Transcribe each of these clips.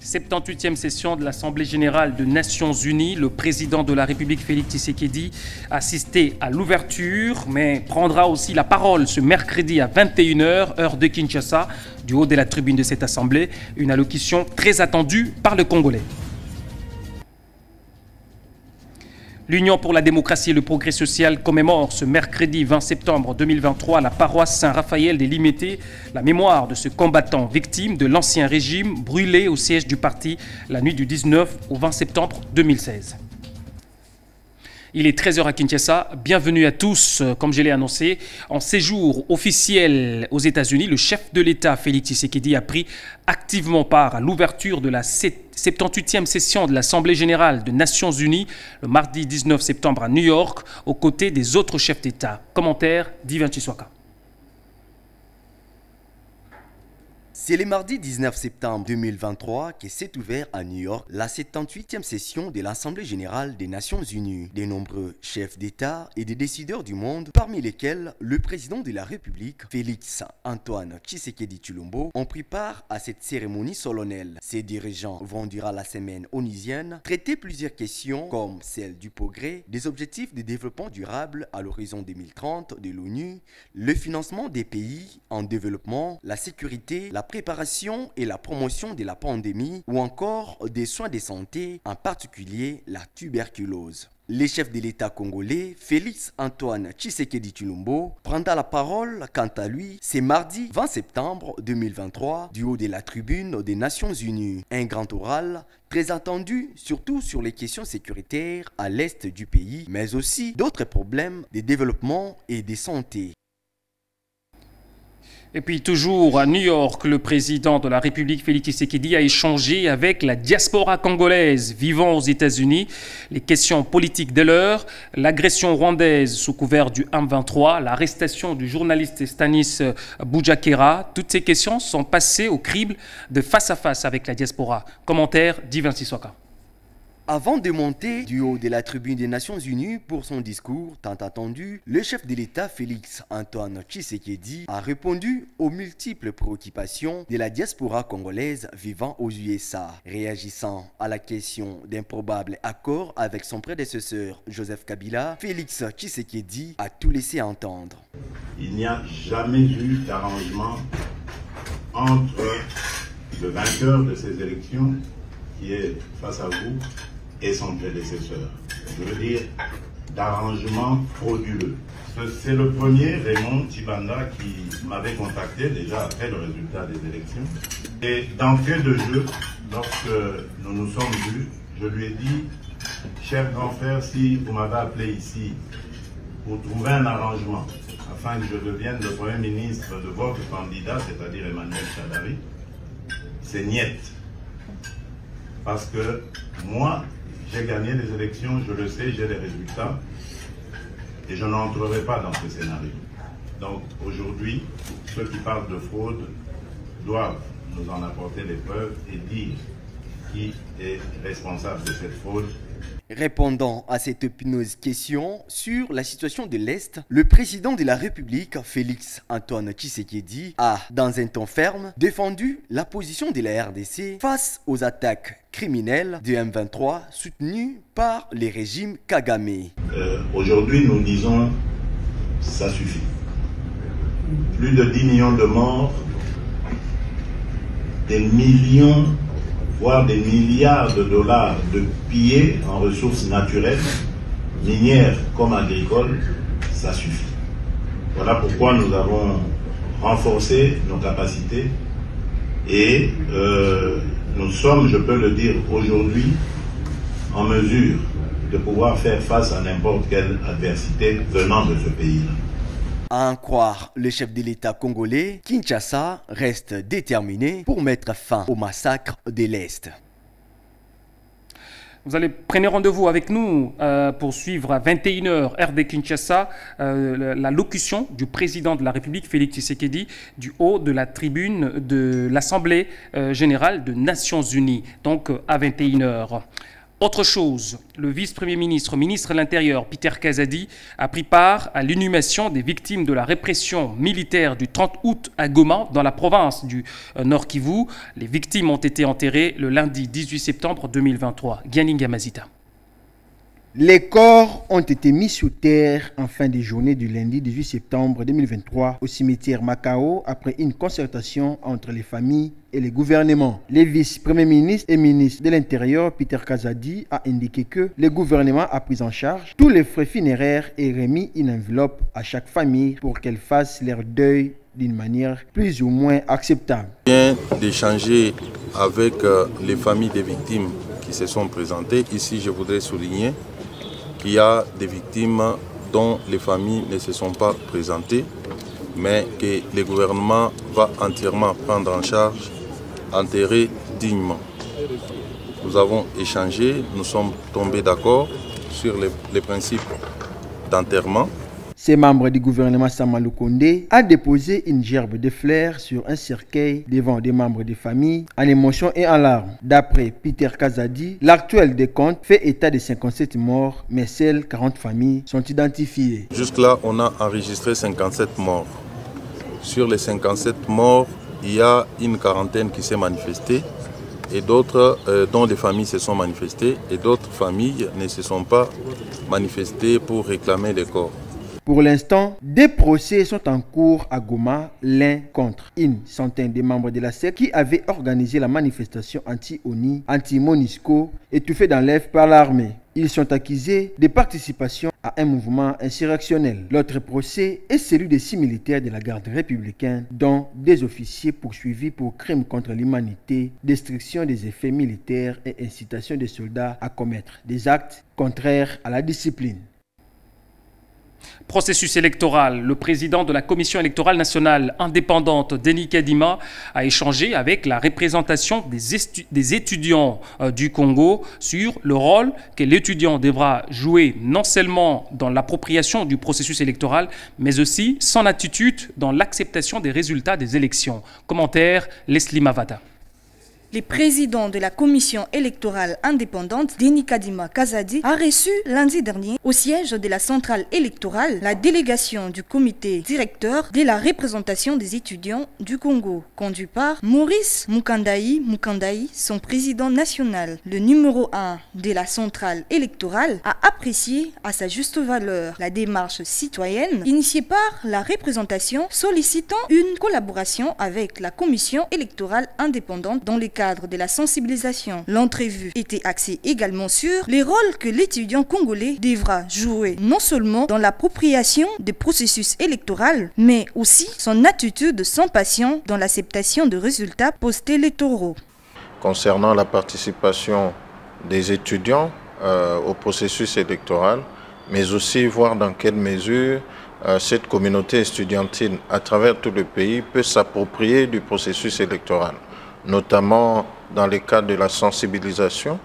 78e session de l'Assemblée générale des Nations unies. Le président de la République, Félix Tshisekedi, assisté à l'ouverture, mais prendra aussi la parole ce mercredi à 21h, heure de Kinshasa, du haut de la tribune de cette Assemblée. Une allocution très attendue par le Congolais. L'Union pour la démocratie et le progrès social commémore ce mercredi 20 septembre 2023 à la paroisse Saint-Raphaël des Limités la mémoire de ce combattant victime de l'ancien régime brûlé au siège du parti la nuit du 19 au 20 septembre 2016. Il est 13h à Kinshasa. Bienvenue à tous. Comme je l'ai annoncé, en séjour officiel aux États-Unis, le chef de l'État, Félix Tshisekedi, a pris activement part à l'ouverture de la 78e session de l'Assemblée générale des Nations unies le mardi 19 septembre à New York, aux côtés des autres chefs d'État. Commentaire d'Ivan Chiswaka. C'est le mardi 19 septembre 2023 que s'est ouverte à New York la 78e session de l'Assemblée générale des Nations unies. De nombreux chefs d'État et des décideurs du monde, parmi lesquels le président de la République, Félix Antoine Tshisekedi Tshilombo, ont pris part à cette cérémonie solennelle. Ces dirigeants vont durant la semaine onusienne traiter plusieurs questions comme celle du progrès, des objectifs de développement durable à l'horizon 2030 de l'ONU, le financement des pays en développement, la sécurité, la préparation et la promotion de la pandémie ou encore des soins de santé, en particulier la tuberculose. Le chef de l'État congolais, Félix Antoine Tshisekedi Tshilombo, prendra la parole quant à lui ce mardi 20 septembre 2023 du haut de la tribune des Nations unies. Un grand oral très attendu, surtout sur les questions sécuritaires à l'est du pays, mais aussi d'autres problèmes de développement et de santé. Et puis toujours à New York, le président de la République, Félix Tshisekedi, a échangé avec la diaspora congolaise vivant aux États-Unis. Les questions politiques de l'heure, l'agression rwandaise sous couvert du M23, l'arrestation du journaliste Stanis Boujakera, toutes ces questions sont passées au crible de face à face avec la diaspora. Commentaire d'Ivan Chiswaka. Avant de monter du haut de la tribune des Nations unies pour son discours tant attendu, le chef de l'État Félix Antoine Tshisekedi a répondu aux multiples préoccupations de la diaspora congolaise vivant aux USA. Réagissant à la question d'un probable accord avec son prédécesseur Joseph Kabila, Félix Tshisekedi a tout laissé entendre. Il n'y a jamais eu d'arrangement entre le vainqueur de ces élections, qui est face à vous, et son prédécesseur. Je veux dire, d'arrangement frauduleux. C'est le premier, Raymond Tibanda, qui m'avait contacté déjà après le résultat des élections. Et d'entrée de jeu, lorsque nous nous sommes vus, je lui ai dit, cher grand frère, si vous m'avez appelé ici pour trouver un arrangement, afin que je devienne le premier ministre de votre candidat, c'est-à-dire Emmanuel Shadari, c'est niet. Parce que moi, j'ai gagné les élections, je le sais, j'ai les résultats, et je n'entrerai pas dans ce scénario. Donc aujourd'hui, ceux qui parlent de fraude doivent nous en apporter les preuves et dire qui est responsable de cette fraude. Répondant à cette épineuse question sur la situation de l'Est, le président de la République, Félix Antoine Tshisekedi, a, dans un ton ferme, défendu la position de la RDC face aux attaques criminelles du M23 soutenues par les régimes Kagame. Aujourd'hui, nous disons, ça suffit. Plus de 10 millions de morts, des millions voire des milliards de dollars de pillés en ressources naturelles, minières comme agricoles, ça suffit. Voilà pourquoi nous avons renforcé nos capacités et nous sommes, je peux le dire aujourd'hui, en mesure de pouvoir faire face à n'importe quelle adversité venant de ce pays-là. À en croire le chef de l'État congolais, Kinshasa reste déterminé pour mettre fin au massacre de l'Est. Vous allez prendre rendez-vous avec nous pour suivre à 21h, heure de Kinshasa, la locution du président de la République, Félix Tshisekedi, du haut de la tribune de l'Assemblée générale des Nations unies, donc à 21h. Autre chose, le vice-premier ministre, ministre de l'Intérieur, Peter Kazadi, a pris part à l'inhumation des victimes de la répression militaire du 30 août à Goma, dans la province du Nord Kivu. Les victimes ont été enterrées le lundi 18 septembre 2023. Gianinga Mazita. Les corps ont été mis sous terre en fin de journée du lundi 18 septembre 2023 au cimetière Macao après une concertation entre les familles et les gouvernements. Le vice-premier ministre et ministre de l'Intérieur, Peter Kazadi, a indiqué que le gouvernement a pris en charge tous les frais funéraires et remis une enveloppe à chaque famille pour qu'elle fasse leur deuil d'une manière plus ou moins acceptable. Je viens d'échanger avec les familles des victimes qui se sont présentées. Ici, je voudrais souligner qu'il y a des victimes dont les familles ne se sont pas présentées, mais que le gouvernement va entièrement prendre en charge, enterrer dignement. Nous avons échangé, nous sommes tombés d'accord sur les principes d'enterrement. Ces membres du gouvernement Samalou Kondé a déposé une gerbe de fleurs sur un cercueil devant des membres de famille en émotion et en larmes. D'après Peter Kazadi, l'actuel décompte fait état de 57 morts, mais seules 40 familles sont identifiées. Jusque-là, on a enregistré 57 morts. Sur les 57 morts, il y a une quarantaine qui s'est manifestée et d'autres dont les familles se sont manifestées et d'autres familles ne se sont pas manifestées pour réclamer les corps. Pour l'instant, des procès sont en cours à Goma, l'un contre une centaine de membres de la SEC qui avaient organisé la manifestation anti-ONI, anti-MONUSCO, étouffée dans l'œuf par l'armée. Ils sont accusés de participation à un mouvement insurrectionnel. L'autre procès est celui de 6 militaires de la garde républicaine, dont des officiers poursuivis pour crimes contre l'humanité, destruction des effets militaires et incitation des soldats à commettre des actes contraires à la discipline. Processus électoral. Le président de la Commission électorale nationale indépendante, Denis Kadima, a échangé avec la représentation des étudiants du Congo sur le rôle que l'étudiant devra jouer non seulement dans l'appropriation du processus électoral, mais aussi son attitude dans l'acceptation des résultats des élections. Commentaire, Leslie Mavata. Le président de la commission électorale indépendante, Denis Kadima Kazadi, a reçu lundi dernier au siège de la centrale électorale la délégation du comité directeur de la représentation des étudiants du Congo, conduit par Maurice Mukandaï, son président national. Le numéro 1 de la centrale électorale a apprécié à sa juste valeur la démarche citoyenne initiée par la représentation sollicitant une collaboration avec la commission électorale indépendante dans les cadre de la sensibilisation. L'entrevue était axée également sur les rôles que l'étudiant congolais devra jouer non seulement dans l'appropriation des processus électoraux, mais aussi son attitude sans passion dans l'acceptation de résultats post-électoraux. Concernant la participation des étudiants au processus électoral, mais aussi voir dans quelle mesure cette communauté estudiantine à travers tout le pays peut s'approprier du processus électoral, notamment dans le cadre de la sensibilisation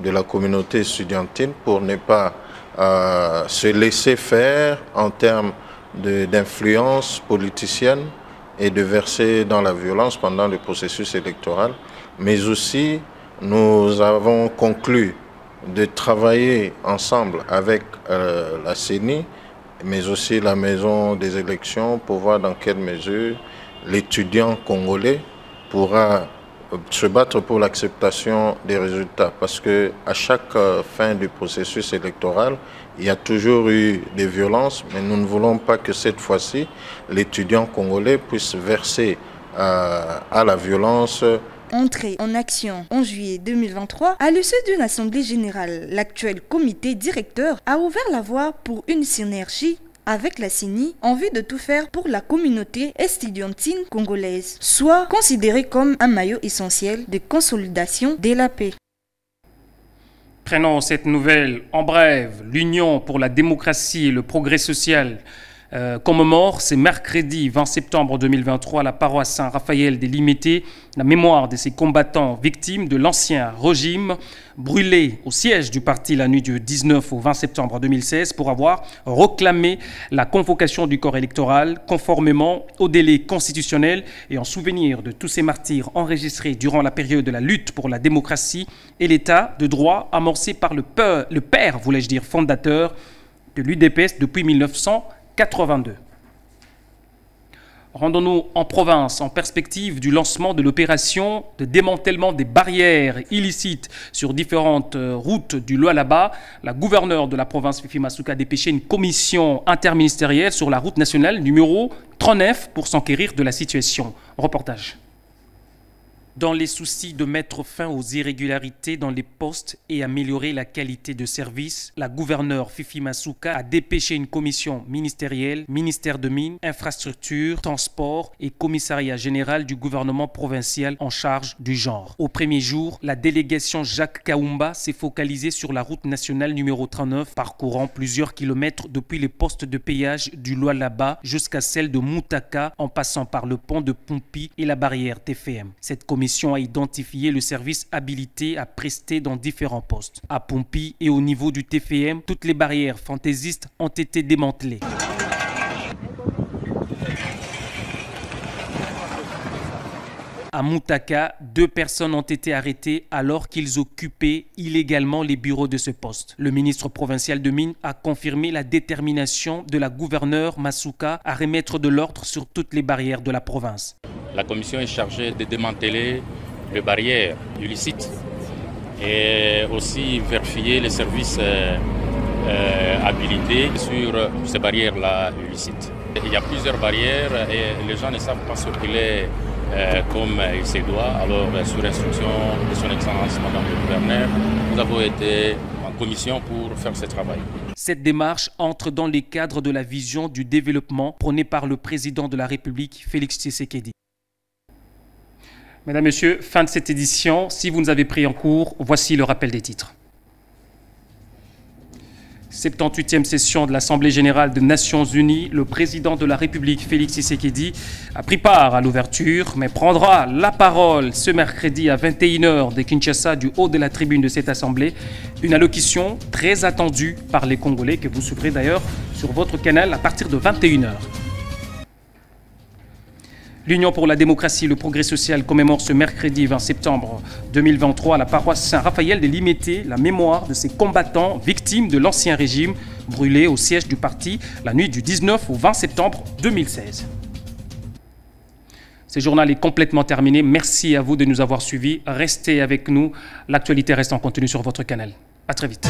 de la communauté estudiantine pour ne pas se laisser faire en termes d'influence politicienne et de verser dans la violence pendant le processus électoral. Mais aussi, nous avons conclu de travailler ensemble avec la CENI, mais aussi la maison des élections pour voir dans quelle mesure l'étudiant congolais pourra se battre pour l'acceptation des résultats. Parce qu'à chaque fin du processus électoral, il y a toujours eu des violences, mais nous ne voulons pas que cette fois-ci, l'étudiant congolais puisse verser à la violence. Entré en action en juillet 2023, à l'issue d'une assemblée générale, l'actuel comité directeur a ouvert la voie pour une synergie avec la CENI en vue de tout faire pour la communauté estudiantine congolaise, soit considérée comme un maillot essentiel de consolidation de la paix. Prenons cette nouvelle en bref. L'Union pour la démocratie et le progrès social commémore ce mercredi 20 septembre 2023 à la paroisse Saint-Raphaël des Limités la mémoire de ces combattants victimes de l'ancien régime brûlés au siège du parti la nuit du 19 au 20 septembre 2016 pour avoir réclamé la convocation du corps électoral conformément au délai constitutionnel et en souvenir de tous ces martyrs enregistrés durant la période de la lutte pour la démocratie et l'état de droit amorcé par le père, voulais-je dire, fondateur de l'UDPS depuis 1982. Rendons-nous en province en perspective du lancement de l'opération de démantèlement des barrières illicites sur différentes routes du Lualaba. La gouverneure de la province Fifi Masuka a dépêché une commission interministérielle sur la route nationale numéro 39 pour s'enquérir de la situation. Reportage. Dans les soucis de mettre fin aux irrégularités dans les postes et améliorer la qualité de service, la gouverneure Fifi Masuka a dépêché une commission ministérielle, ministère de Mines, Infrastructures, Transport et Commissariat général du gouvernement provincial en charge du genre. Au premier jour, la délégation Jacques Kaumba s'est focalisée sur la route nationale numéro 39, parcourant plusieurs kilomètres depuis les postes de péage du Lualaba jusqu'à celle de Moutaka, en passant par le pont de Pompi et la barrière TFM. Cette commission a identifié le service habilité à prester dans différents postes. À Pompi et au niveau du TFM, toutes les barrières fantaisistes ont été démantelées. À Moutaka, 2 personnes ont été arrêtées alors qu'ils occupaient illégalement les bureaux de ce poste. Le ministre provincial de Mines a confirmé la détermination de la gouverneure Masuka à remettre de l'ordre sur toutes les barrières de la province. La commission est chargée de démanteler les barrières illicites et aussi vérifier les services habilités sur ces barrières-là illicites. Il y a plusieurs barrières et les gens ne savent pas circuler comme il se doit. Alors, sur instruction de son Excellence Madame le Gouverneur, nous avons été en commission pour faire ce travail. Cette démarche entre dans les cadres de la vision du développement prônée par le président de la République, Félix Tshisekedi. Mesdames, Messieurs, fin de cette édition. Si vous nous avez pris en cours, voici le rappel des titres. 78e session de l'Assemblée générale des Nations unies, le président de la République, Félix Tshisekedi, a pris part à l'ouverture, mais prendra la parole ce mercredi à 21h de Kinshasa, du haut de la tribune de cette Assemblée. Une allocution très attendue par les Congolais, que vous suivrez d'ailleurs sur votre canal à partir de 21h. L'Union pour la démocratie et le progrès social commémore ce mercredi 20 septembre 2023 à la paroisse Saint-Raphaël des Limités la mémoire de ces combattants victimes de l'ancien régime brûlés au siège du parti la nuit du 19 au 20 septembre 2016. Ce journal est complètement terminé. Merci à vous de nous avoir suivis. Restez avec nous. L'actualité reste en continu sur votre canal. À très vite.